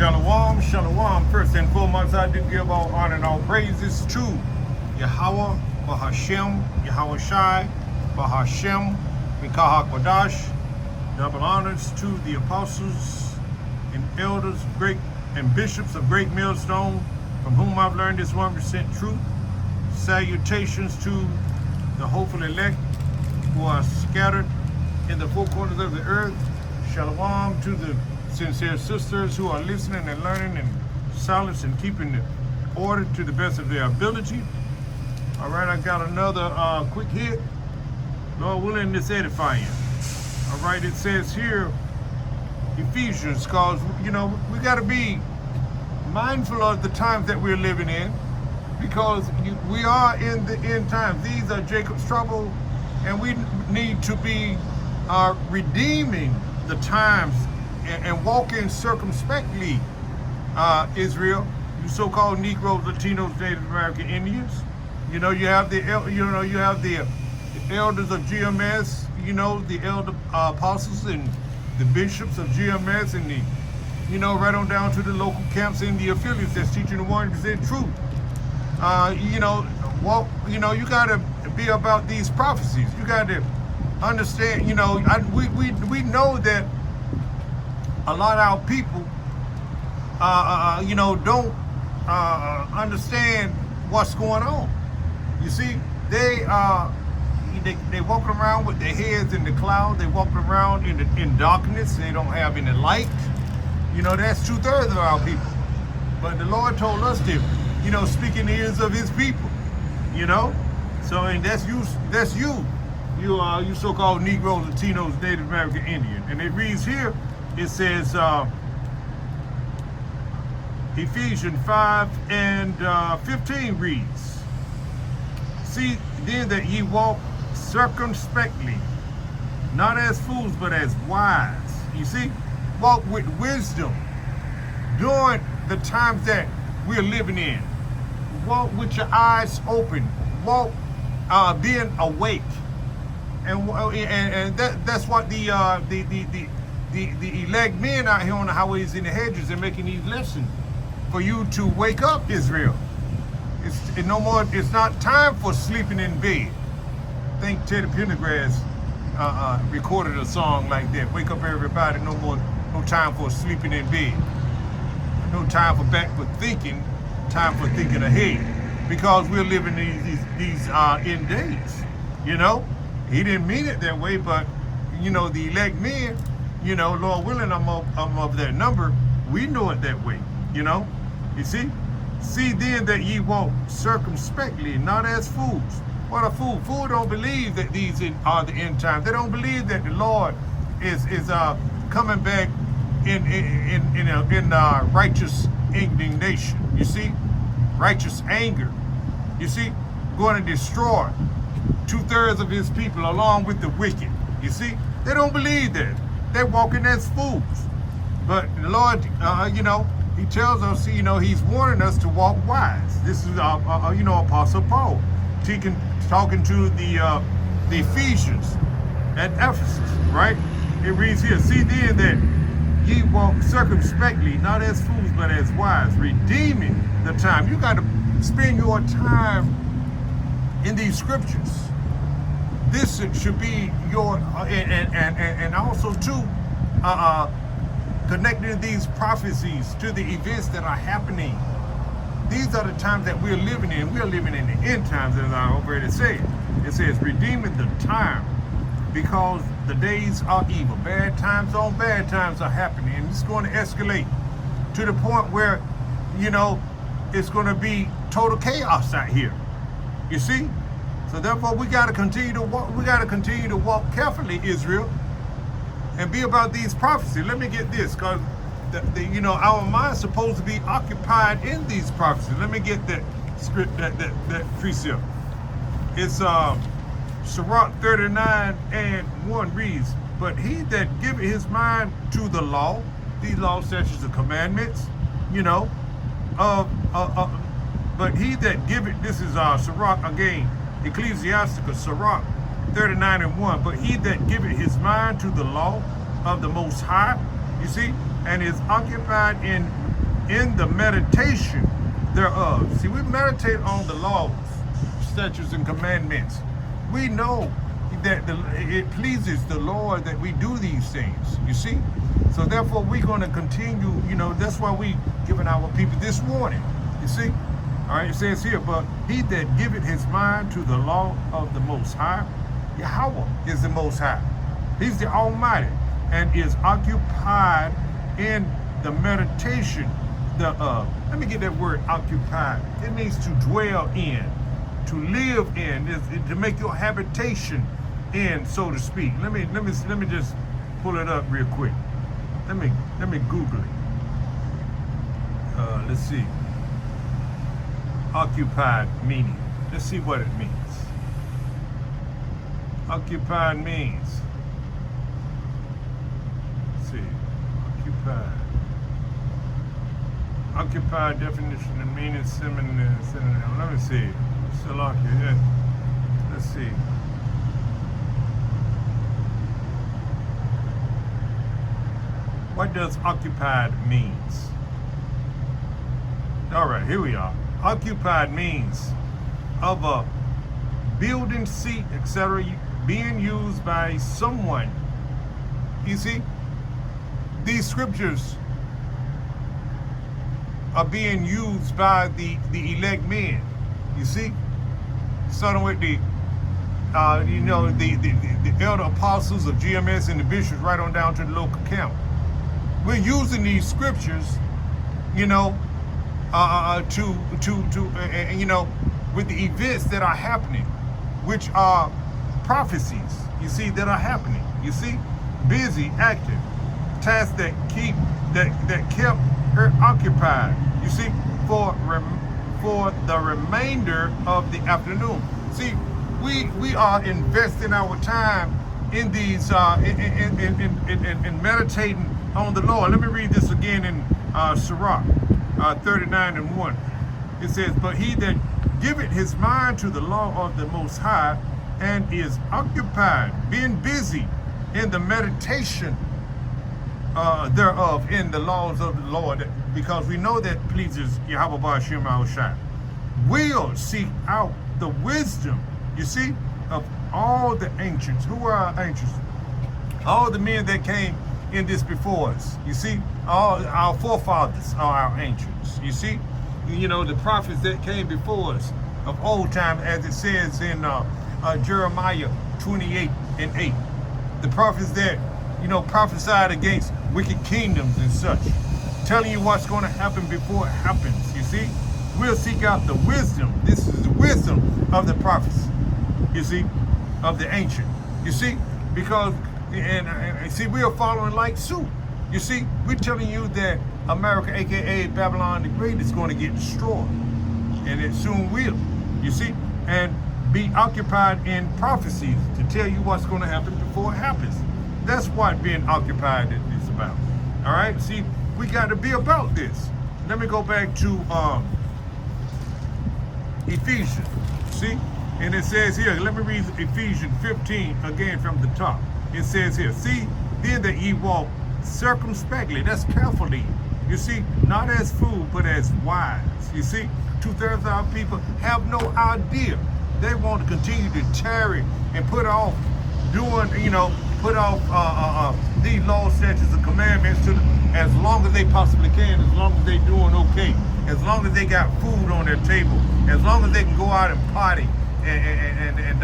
Shalom, shalom. First and foremost, I do give all honor and all praises to Yahweh, Bahashem, Yahweh Shai, Bahashem, Mikah HaKodash. Double honors to the apostles and elders, great and bishops of Great Millstone, from whom I've learned this 1% truth. Salutations to the hopeful elect who are scattered in the four corners of the earth. Shalom to the sincere sisters who are listening and learning in silence and keeping it order to the best of their ability. All right, I got another quick hit. Lord willing, this edifying. All right, it says here, Ephesians, because, we got to be mindful of the times that we're living in, because we are in the end times. These are Jacob's trouble, and we need to be redeeming the times and walking circumspectly, Israel, you so-called Negroes, Latinos, Native American Indians. You have the elders of GMS, the elder apostles and the bishops of GMS, and right on down to the local camps and the affiliates that's teaching the 1% truth. You got to be about these prophecies. You got to understand. We know that a lot of our people, don't understand what's going on. You see, they walking around with their heads in the cloud. They walking around in darkness. They don't have any light. That's 2/3 of our people. But the Lord told us to, speak in the ears of His people. So, and that's you. That's you. You so-called Negroes, Latinos, Native American Indian. And it reads here. It says, Ephesians 5:15 reads, "See then that ye walk circumspectly, not as fools, but as wise." You see, walk with wisdom during the times that we're living in. Walk with your eyes open. Walk being awake, and that's what the elect men out here on the highways and the hedges are making these lessons for you to wake up, Israel. It's not time for sleeping in bed. I think Teddy Pendergrass recorded a song like that. Wake up, everybody! No time for sleeping in bed. No time for backward thinking. Time for thinking ahead, because we're living these end days. He didn't mean it that way, but the elect men. Lord willing, I'm of that number. We know it that way, You see? See then that ye walk circumspectly, not as fools. What a fool. Fool don't believe that these are the end times. They don't believe that the Lord is coming back in righteous indignation. You see? Righteous anger. You see? Going to destroy 2/3 of His people along with the wicked. You see? They don't believe that. They're walking as fools. But the Lord, He tells us, He's warning us to walk wise. This is, Apostle Paul talking to the Ephesians at Ephesus, right? It reads here, "See then that ye walk circumspectly, not as fools, but as wise, redeeming the time." You got to spend your time in these scriptures. This should be your, and also too, connecting these prophecies to the events that are happening. These are the times that we're living in. We're living in the end times, as I already said. It says, redeeming the time, because the days are evil. Bad times on bad times are happening, and it's going to escalate to the point where, it's going to be total chaos out here. You see? So therefore, we got to continue to walk. We got to continue to walk carefully, Israel, and be about these prophecies. Let me get this, because our mind's supposed to be occupied in these prophecies. Let me get that script, that precept. It's Sirach 39:1 reads, "But he that giveth his mind to the law," these law, statutes, and commandments, but he that giveth, this is Sirach again, Ecclesiasticus, Sirach 39:1, "But he that giveth his mind to the law of the Most High," you see, "and is occupied in in the meditation thereof. See, we meditate on the laws, statutes, and commandments. We know that it pleases the Lord that we do these things, you see? So therefore, we're going to continue, that's why we giving our people this warning, you see? All right, it says here, but he that giveth his mind to the law of the Most High, Yahweh is the Most High. He's the Almighty, and is occupied in the meditation thereof. Let me get that word occupied. It means to dwell in, to live in, to make your habitation in, so to speak. Let me just pull it up real quick. Let me Google it. Let's see. Occupied meaning. Let's see what it means. Occupied means. Let's see. Occupied. Occupied definition and meaning synonym. Let me see. Salakia. Let's see. What does occupied means? All right, here we are. Occupied means of a building, seat, etc., being used by someone. You see, these scriptures are being used by the elect men. You see, starting with the elder apostles of GMS and the bishops, right on down to the local camp. We're using these scriptures, with the events that are happening, which are prophecies, you see, that are happening. You see, busy, active, tasks that kept her occupied. You see, for the remainder of the afternoon. See, we are investing our time in these in meditating on the Lord. Let me read this again in Sirach 39:1. It says, but he that giveth his mind to the law of the Most High, and is occupied, being busy in the meditation thereof, in the laws of the Lord, because we know that pleases Yahweh Ba'ashem Al-Shai, will seek out the wisdom, you see, of all the ancients. Who are our ancients? All the men that came in this before us. You see, all our forefathers are our ancients. You see, the prophets that came before us of old time, as it says in Jeremiah 28:8. The prophets that, prophesied against wicked kingdoms and such, telling you what's going to happen before it happens. You see, we'll seek out the wisdom. This is the wisdom of the prophets, you see, of the ancient. You see, because, and see, we are following like suit. You see, we're telling you that America, aka Babylon the Great, is going to get destroyed, and it soon will. You see, and be occupied in prophecies to tell you what's going to happen before it happens. That's what being occupied is about. All right. See, we got to be about this. Let me go back to Ephesians. See, and it says here. Let me read Ephesians 15 again from the top. It says here, see, then that ye walk circumspectly, that's carefully, you see, not as fools, but as wise. You see, 2/3 of our people have no idea. They want to continue to tarry and put off doing, these laws, statutes, and commandments to as long as they possibly can, as long as they doing okay, as long as they got food on their table, as long as they can go out and party and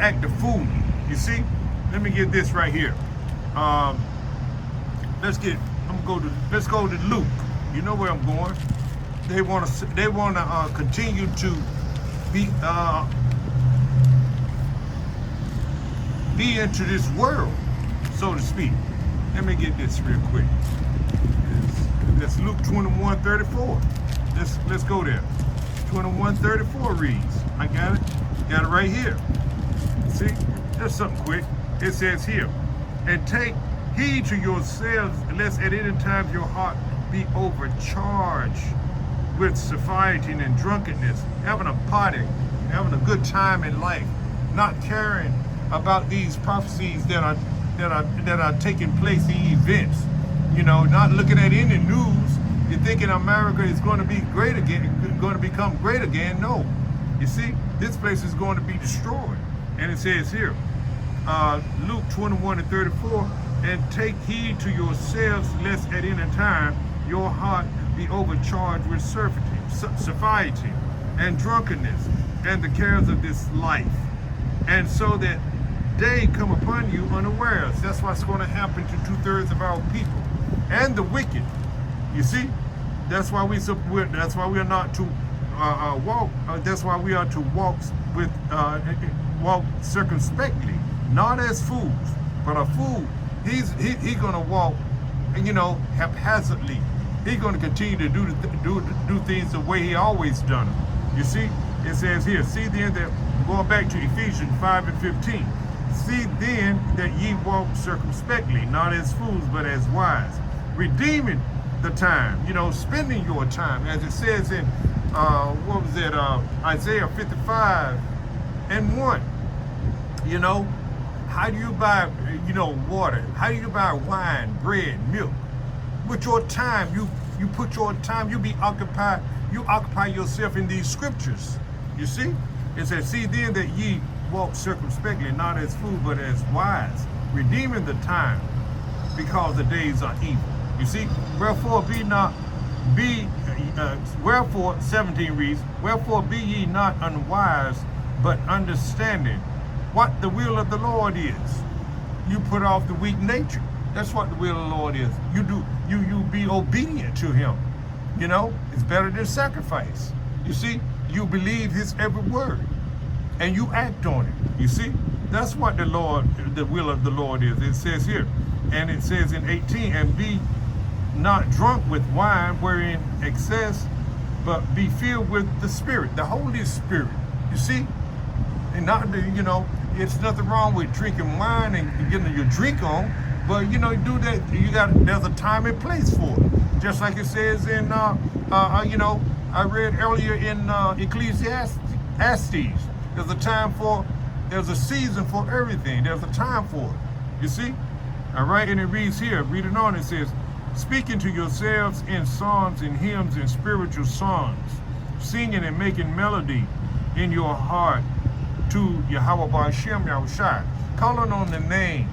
act the fool. You see? Let me get this right here. Let's go to Luke. You know where I'm going. They want to continue to be into this world, so to speak. Let me get this real quick. That's Luke 21:34. Let's go there. 21:34 reads. I got it. Got it right here. See, just something quick. It says here, and take heed to yourselves, lest at any time your heart be overcharged with satiety and drunkenness, having a party, having a good time in life, not caring about these prophecies that are taking place in events. Not looking at any news, You're thinking America is going to be great again, going to become great again. No. You see, this place is going to be destroyed. And it says here, Luke 21:34, and take heed to yourselves, lest at any time your heart be overcharged with satiety and drunkenness and the cares of this life, and so that day come upon you unawares. That's what's going to happen to 2/3 of our people and the wicked. You see, that's why we are not to walk. That's why we are to walk circumspectly, not as fools. But a fool, he's gonna walk, haphazardly. He's gonna continue to do things the way he always done them. You see, it says here, see then that, going back to Ephesians 5:15, see then that ye walk circumspectly, not as fools, but as wise, redeeming the time, spending your time, as it says in Isaiah 55:1. How do you buy water? How do you buy wine, bread, milk? With your time, you put your time, you occupy yourself in these scriptures. You see, it says, see then that ye walk circumspectly, not as fools, but as wise, redeeming the time, because the days are evil. You see, wherefore 17 reads, wherefore be ye not unwise, but understanding what the will of the Lord is. You put off the weak nature. That's what the will of the Lord is. You be obedient to him. It's better than sacrifice. You see, you believe his every word and you act on it. You see, that's what the will of the Lord is. It says here, and it says in 18, and be not drunk with wine wherein excess, but be filled with the Spirit, the Holy Spirit. You see, and not it's nothing wrong with drinking wine and getting your drink on, but do that. There's a time and place for it. Just like it says in I read earlier in Ecclesiastes. There's a season for everything. There's a time for it. You see? All right, and it reads here, reading on, it says, speaking to yourselves in psalms and hymns and spiritual songs, singing and making melody in your heart to Yahweh Ba'ashem Yahushai, calling on the name,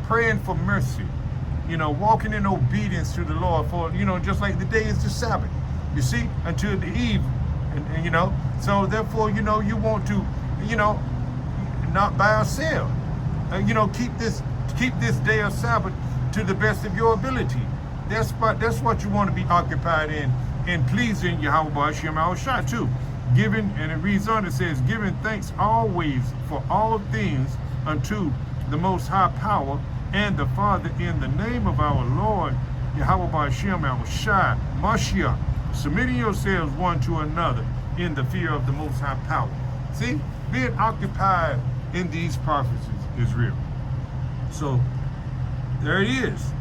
praying for mercy, walking in obedience to the Lord for, just like the day is the Sabbath, you see, until the eve, and so therefore, you want to, not by ourselves, keep this day of Sabbath to the best of your ability. That's what you want to be occupied in pleasing Yahweh Ba'ashem Yahushai too. Giving, and it reads on, it says, giving thanks always for all things unto the Most High Power and the Father, in the name of our Lord Yahweh Ba'ashem Yahushai Mashiach, submitting yourselves one to another in the fear of the Most High Power. See, being occupied in these prophecies is real. So there it is.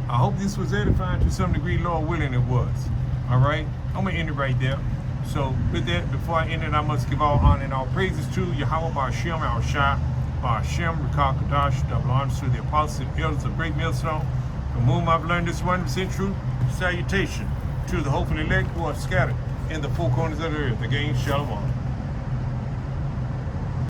I hope this was edifying to some degree. Lord willing, it was. All right, I'm gonna end it right there. So with that, before I end it, I must give all honor and all praises to Yahweh Ba'ashem Yahushai, Ba'ashem Rekah Kadash, double honors to the apostles and elders of Great Millstone, from whom I've learned this 100% truth. Salutation to the hopeful elect who are scattered in the four corners of the earth. Again, shalom.